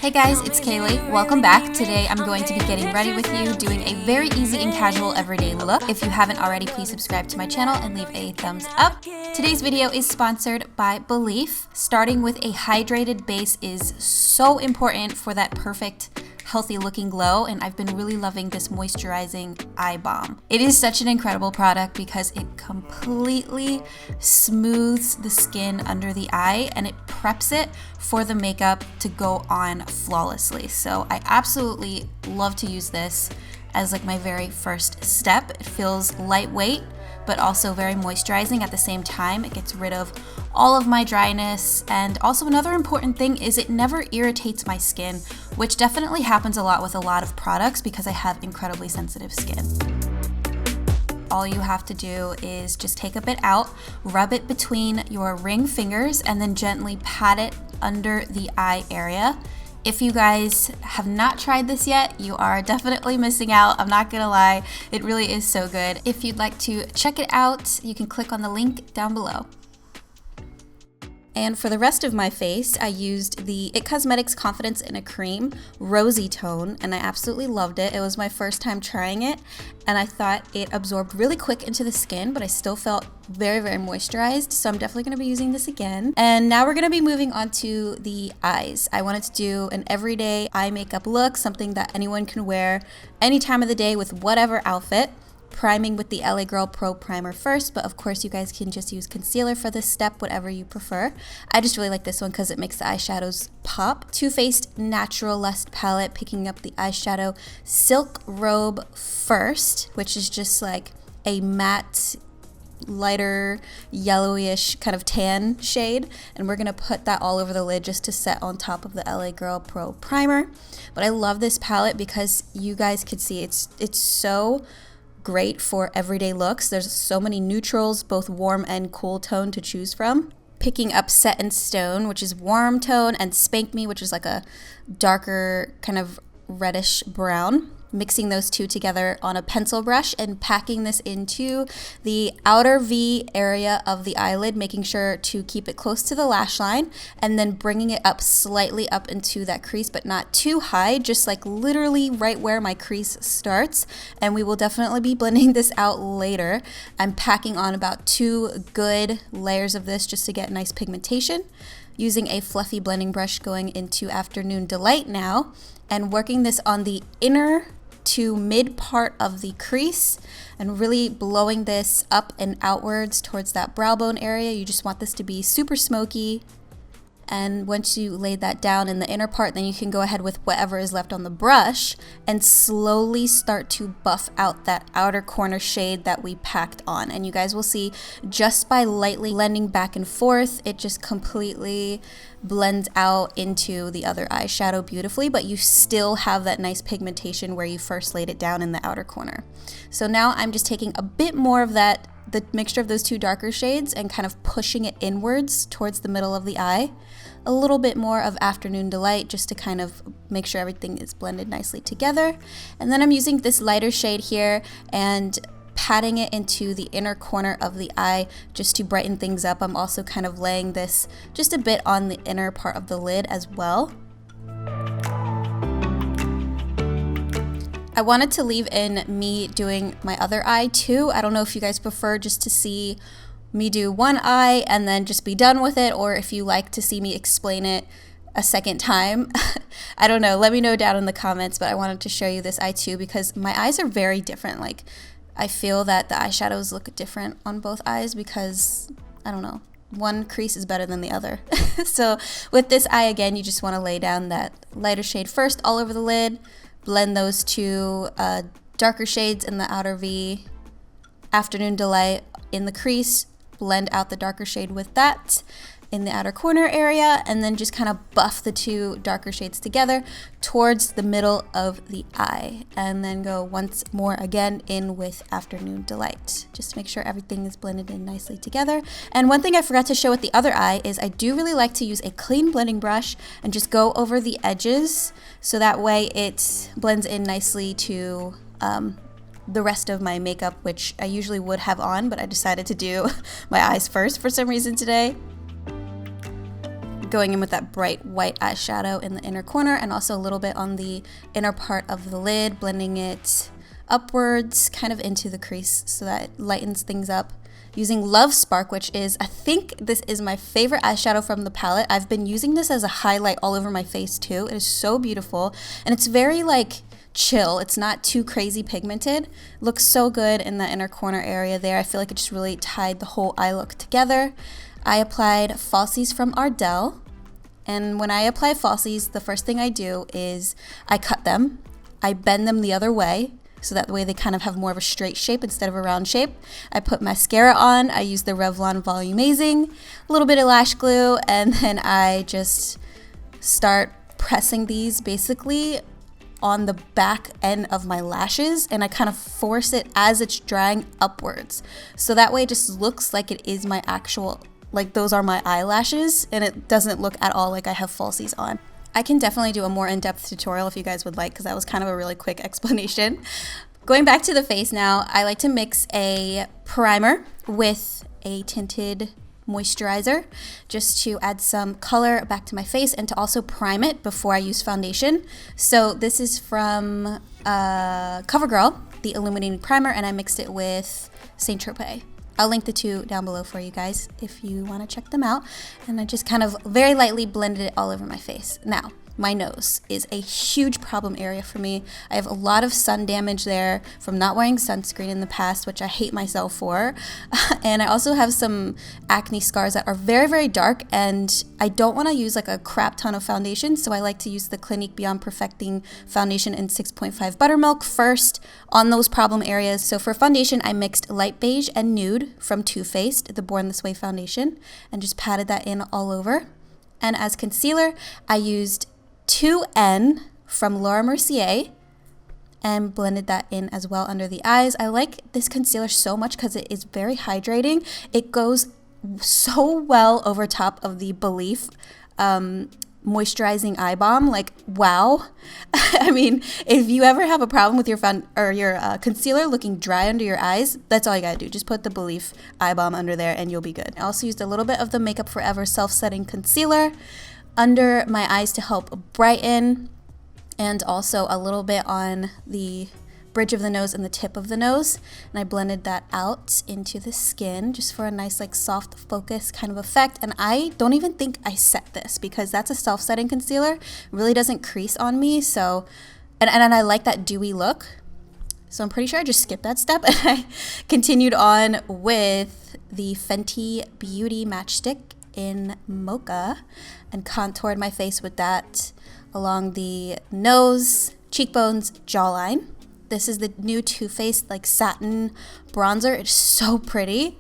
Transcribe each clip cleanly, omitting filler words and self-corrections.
Hey guys, it's Kayleigh. Welcome back. Today I'm going to be getting ready with you, doing a very easy and casual everyday look. If you haven't already, please subscribe to my channel and leave a thumbs up. Today's video is sponsored by Balayage. Starting with a hydrated base is so important for that perfect healthy looking glow, and I've been really loving this moisturizing eye balm. It is such an incredible product because it completely smooths the skin under the eye and it preps it for the makeup to go on flawlessly. So I absolutely love to use this as like my very first step. It feels lightweight but also very moisturizing at the same time. It gets rid of all of my dryness, and also another important thing is it never irritates my skin, which definitely happens a lot with a lot of products because I have incredibly sensitive skin. All you have to do is just take a bit out, rub it between your ring fingers, and then gently pat it under the eye area. If you guys have not tried this yet, you are definitely missing out. I'm not gonna lie, it really is so good. If you'd like to check it out, you can click on the link down below. And for the rest of my face, I used the IT Cosmetics Confidence in a Cream Rosy Tone, and I absolutely loved it. It was my first time trying it, and I thought it absorbed really quick into the skin, but I still felt very, very moisturized, so I'm definitely going to be using this again. And now we're going to be moving on to the eyes. I wanted to do an everyday eye makeup look, something that anyone can wear any time of the day with whatever outfit. Priming with the LA Girl Pro Primer first, but of course you guys can just use concealer for this step, whatever you prefer. I just really like this one because it makes the eyeshadows pop. Too Faced Natural Lust Palette, picking up the eyeshadow Silk Robe first, which is just like a matte, lighter, yellowish kind of tan shade, and we're gonna put that all over the lid just to set on top of the LA Girl Pro Primer. But I love this palette because you guys could see it's so great for everyday looks. There's so many neutrals, both warm and cool tone to choose from. Picking up Set in Stone, which is warm tone, and Spank Me, which is like a darker kind of reddish brown. Mixing those two together on a pencil brush and packing this into the outer V area of the eyelid, making sure to keep it close to the lash line, and then bringing it up slightly up into that crease, but not too high, just like literally right where my crease starts. And we will definitely be blending this out later. I'm packing on about 2 good layers of this just to get nice pigmentation. Using a fluffy blending brush, going into Afternoon Delight now, and working this on the inner to mid part of the crease and really blowing this up and outwards towards that brow bone area. You just want this to be super smoky. And once you lay that down in the inner part, then you can go ahead with whatever is left on the brush and slowly start to buff out that outer corner shade that we packed on. And you guys will see just by lightly blending back and forth, it just completely blends out into the other eyeshadow beautifully, but you still have that nice pigmentation where you first laid it down in the outer corner. So now I'm just taking a bit more of that, the mixture of those 2 darker shades, and kind of pushing it inwards towards the middle of the eye. A little bit more of Afternoon Delight just to kind of make sure everything is blended nicely together. And then I'm using this lighter shade here and patting it into the inner corner of the eye just to brighten things up. I'm also kind of laying this just a bit on the inner part of the lid as well. I wanted to leave in me doing my other eye too. I don't know if you guys prefer just to see me do one eye and then just be done with it, or if you like to see me explain it a second time. I don't know, let me know down in the comments, but I wanted to show you this eye too because my eyes are very different. Like, I feel that the eyeshadows look different on both eyes because, I don't know, one crease is better than the other. So with this eye, again, you just want to lay down that lighter shade first all over the lid, blend those 2 darker shades in the outer V, Afternoon Delight in the crease, blend out the darker shade with that in the outer corner area, and then just kind of buff the 2 darker shades together towards the middle of the eye, and then go once more again in with Afternoon Delight. Just make sure everything is blended in nicely together. And one thing I forgot to show with the other eye is I do really like to use a clean blending brush and just go over the edges so that way it blends in nicely to the rest of my makeup, which I usually would have on, but I decided to do my eyes first for some reason today. going in with that bright white eyeshadow in the inner corner and also a little bit on the inner part of the lid, blending it upwards kind of into the crease so that it lightens things up. Using Love Spark, which is, I think this is my favorite eyeshadow from the palette. I've been using this as a highlight all over my face too. It is so beautiful and it's very like chill. It's not too crazy pigmented. It looks so good in the inner corner area there. I feel like it just really tied the whole eye look together. I applied falsies from Ardell, and when I apply falsies, the first thing I do is I cut them. I bend them the other way, so that way they kind of have more of a straight shape instead of a round shape. I put mascara on. I use the Revlon Volumizing, a little bit of lash glue, and then I just start pressing these basically on the back end of my lashes, and I kind of force it as it's drying upwards. So that way it just looks like it is my actual, like those are my eyelashes, and it doesn't look at all like I have falsies on. I can definitely do a more in-depth tutorial if you guys would like, because that was kind of a really quick explanation. Going back to the face now, I like to mix a primer with a tinted moisturizer just to add some color back to my face and to also prime it before I use foundation. So this is from CoverGirl, the Illuminating Primer, and I mixed it with Saint Tropez. I'll link the two down below for you guys if you want to check them out. And I just kind of very lightly blended it all over my face. Now, my nose is a huge problem area for me. I have a lot of sun damage there from not wearing sunscreen in the past, which I hate myself for. And I also have some acne scars that are very, very dark, and I don't want to use like a crap ton of foundation, so I like to use the Clinique Beyond Perfecting Foundation in 6.5 Buttermilk first on those problem areas. So for foundation, I mixed light beige and nude from Too Faced, the Born This Way foundation, and just patted that in all over. And as concealer, I used 2N from Laura Mercier and blended that in as well under the eyes. I like this concealer so much because it is very hydrating. It goes so well over top of the Belief moisturizing eye balm. Like, wow. I mean, if you ever have a problem with your concealer looking dry under your eyes, that's all you gotta do. Just put the Belief eye balm under there and you'll be good. I also used a little bit of the Makeup Forever self-setting concealer under my eyes to help brighten, and also a little bit on the bridge of the nose and the tip of the nose, and I blended that out into the skin just for a nice like soft focus kind of effect. And I don't even think I set this because that's a self-setting concealer. It really doesn't crease on me, so and I like that dewy look, so I'm pretty sure I just skipped that step and I continued on with the Fenty Beauty Matchstick in Mocha and contoured my face with that along the nose, cheekbones, jawline. This is the new Too Faced like satin bronzer. It's so pretty.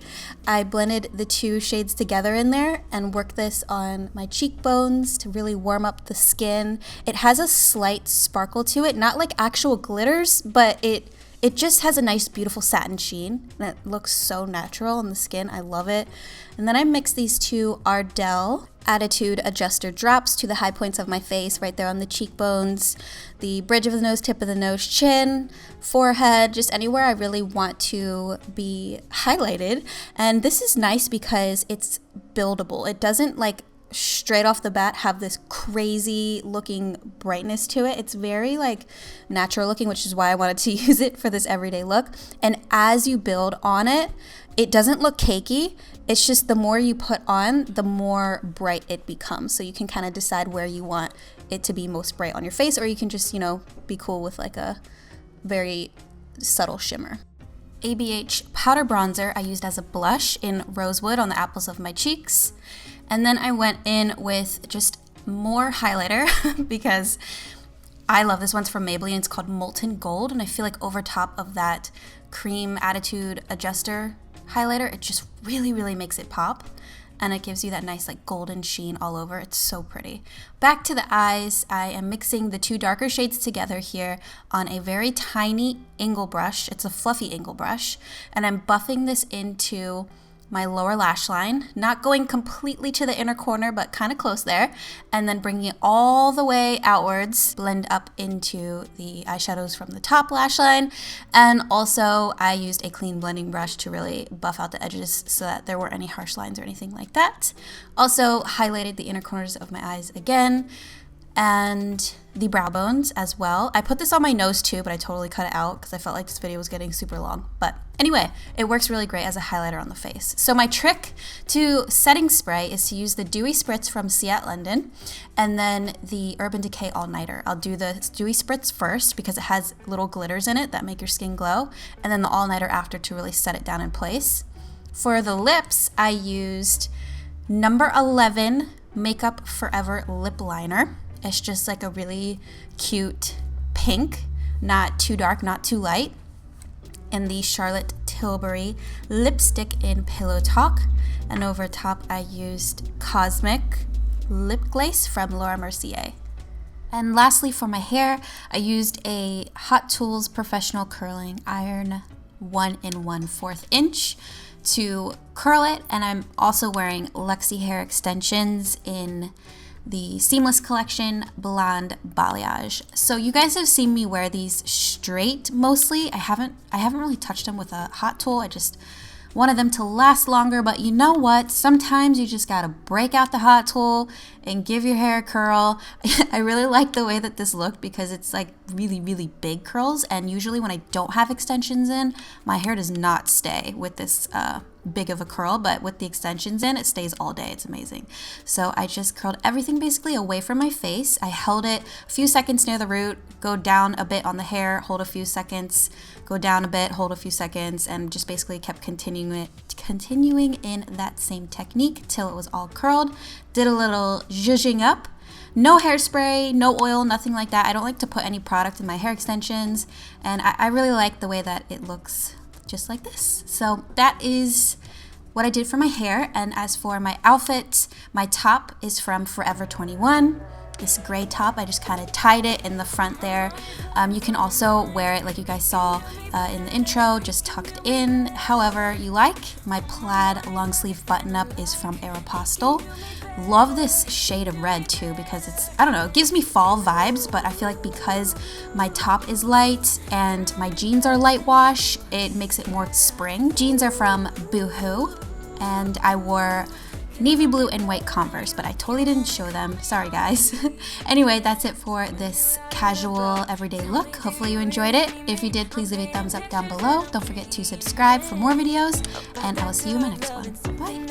I blended the two shades together in there and worked this on my cheekbones to really warm up the skin. It has a slight sparkle to it, not like actual glitters, but it just has a nice, beautiful satin sheen, and it looks so natural on the skin. I love it. And then I mixed these two Ardell Attitude Adjuster drops to the high points of my face, right there on the cheekbones, the bridge of the nose, tip of the nose, chin, forehead, just anywhere I really want to be highlighted. And this is nice because it's buildable. It doesn't like straight off the bat have this crazy looking brightness to it. It's very like natural looking, which is why I wanted to use it for this everyday look. And as you build on it, it doesn't look cakey. It's just the more you put on, the more bright it becomes. So you can kind of decide where you want it to be most bright on your face, or you can just, you know, be cool with like a very subtle shimmer. ABH powder bronzer I used as a blush in Rosewood on the apples of my cheeks. And then I went in with just more highlighter because I love this. One's from Maybelline. It's called Molten Gold. And I feel like over top of that cream Attitude Adjuster highlighter, it just really, really makes it pop. And it gives you that nice like golden sheen all over. It's so pretty. Back to the eyes, I am mixing the two darker shades together here on a very tiny angle brush. It's a fluffy angle brush. And I'm buffing this into my lower lash line, not going completely to the inner corner, but kind of close there, and then bringing it all the way outwards, blend up into the eyeshadows from the top lash line. And also I used a clean blending brush to really buff out the edges so that there weren't any harsh lines or anything like that. Also highlighted the inner corners of my eyes again, and the brow bones as well. I put this on my nose too, but I totally cut it out because I felt like this video was getting super long. But anyway, it works really great as a highlighter on the face. So my trick to setting spray is to use the Dewy Spritz from Ciat London and then the Urban Decay All Nighter. I'll do the Dewy Spritz first because it has little glitters in it that make your skin glow, and then the All Nighter after to really set it down in place. For the lips, I used number 11 Makeup Forever Lip Liner. It's just like a really cute pink, not too dark, not too light. And the Charlotte Tilbury lipstick in Pillow Talk. And over top I used Cosmic Lip Glaze from Laura Mercier. And lastly for my hair, I used a Hot Tools Professional Curling Iron 1 1/4 inch to curl it. And I'm also wearing Luxy hair extensions in the Seamless Collection Blonde Balayage. So you guys have seen me wear these straight mostly. I haven't really touched them with a hot tool. I just wanted them to last longer, but you know what? Sometimes you just gotta break out the hot tool and give your hair a curl. I really like the way that this looked because it's like really, really big curls, and usually when I don't have extensions in, my hair does not stay with this big of a curl, but with the extensions in, it stays all day. It's amazing. So I just curled everything basically away from my face. I held it a few seconds near the root, go down a bit on the hair, hold a few seconds, go down a bit, hold a few seconds, and just basically kept continuing in that same technique till it was all curled. Did a little zhuzhing up. No hairspray, no oil, nothing like that. I don't like to put any product in my hair extensions, and I really like the way that it looks just like this. So that is what I did for my hair. And as for my outfit, my top is from Forever 21. This gray top, I just kind of tied it in the front there. You can also wear it like you guys saw in the intro, just tucked in however you like. My plaid long sleeve button up is from Aeropostale. Love this shade of red too because it's, I don't know, it gives me fall vibes, but I feel like because my top is light and my jeans are light wash, it makes it more spring. Jeans are from Boohoo, and I wore navy blue and white Converse, but I totally didn't show them. Sorry guys. Anyway, that's it for this casual everyday look. Hopefully you enjoyed it. If you did, please leave a thumbs up down below. Don't forget to subscribe for more videos, and I will see you in my next one. Bye.